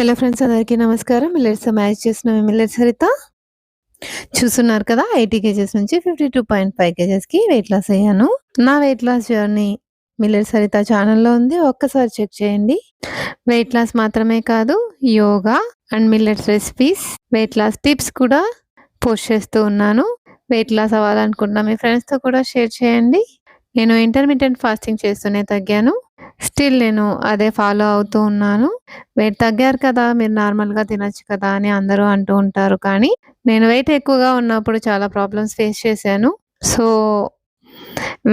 Hello friends, అందరికీ నమస్కారం. మిల్లెట్స్‌తో match చేసిన మీ మిల్లెట్స్ సరిత. చూస్తున్నారు కదా, 80 కేజెస్ నుంచి 52.5 కేజెస్‌కి వెయిట్ లాస్ అయ్యాను. నా weight loss journey millets Saritha ఛానల్‌లో ఉంది. ఒక్కసారి చెక్ చేయండి. వెయిట్ లాస్ మాత్రమే కాదు, yoga and millets recipes, weight loss tips కూడా పోస్ట్ చేస్తూ ఉన్నాను. వెయిట్ లాస్ అవ్వాలనుకుంటున్న మీ ఫ్రెండ్స్‌తో కూడా షేర్ చేయండి. నేను ఇంటర్మిటెంట్ ఫాస్టింగ్ చేస్తూనే తగ్గాను. స్టిల్ నేను అదే ఫాలో అవుతూ ఉన్నాను. వెయిట్ తగ్గారు కదా, మీరు నార్మల్‌గా తినొచ్చు కదా అని అందరూ అంటూ ఉంటారు. కానీ నేను వెయిట్ ఎక్కువగా ఉన్నప్పుడు చాలా ప్రాబ్లమ్స్ ఫేస్ చేశాను. సో,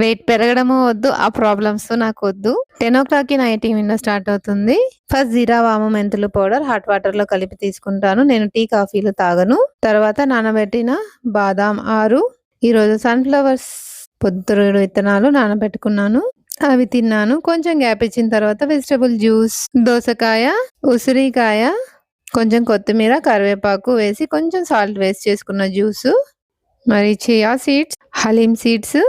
వెయిట్ పెరగడము వద్దు, ఆ ప్రాబ్లమ్స్ నాకొద్దు. 10:00కి నా ఈటింగ్ విండో స్టార్ట్ అవుతుంది. ఫస్ట్ జీరా, వాము, మెంతులు పౌడర్ హాట్ వాటర్‌లో కలిపి తీసుకుంటాను. నేను టీ, కాఫీలు తాగను. తర్వాత నానబెట్టిన బాదాం 6, ఈరోజు సన్‌ఫ్లవర్స్ పొద్దుతిరుగుడు విత్తనాలు నానబెట్టుకున్నాను. అవి తిన్నాను. కొంచెం గ్యాప్ ఇచ్చిన తర్వాత వెజిటబుల్ జ్యూస్, దోసకాయ, ఉసిరికాయ, కొంచెం కొత్తిమీర, కరివేపాకు వేసి కొంచెం సాల్ట్ వేసి చేసుకున్న జ్యూసు. మరి చియా సీడ్స్, హలీమ్ సీడ్స్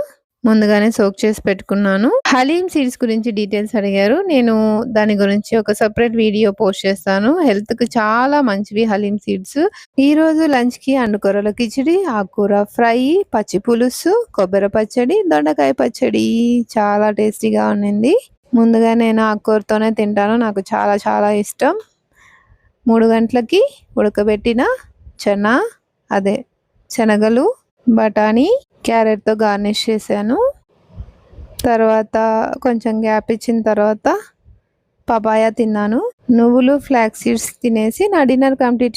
ముందుగానే సోక్ చేసి పెట్టుకున్నాను. హలీమ్ సీడ్స్ గురించి డీటెయిల్స్ అడిగారు. నేను దాని గురించి ఒక సెపరేట్ వీడియో పోస్ట్ చేస్తాను. హెల్త్‌కి చాలా మంచివి హలీమ్ సీడ్స్. ఈరోజు లంచ్‌కి అండుకూరల కిచిడి, ఆకుకూర ఫ్రై, పచ్చి పులుసు, కొబ్బరి పచ్చడి, దొండకాయ పచ్చడి చాలా టేస్టీగా ఉండింది. ముందుగా నేను ఆకుకూరతోనే తింటాను. నాకు చాలా చాలా ఇష్టం. 3 గంటలకి ఉడకబెట్టిన శనగలు, బఠానీ, క్యారెట్‌తో గార్నిష్ చేశాను. తర్వాత కొంచెం గ్యాప్ ఇచ్చిన తర్వాత పపాయ తిన్నాను. నువ్వులు, ఫ్లాక్స్ సీడ్స్ తినేసి నా డిన్నర్ కంప్లీట్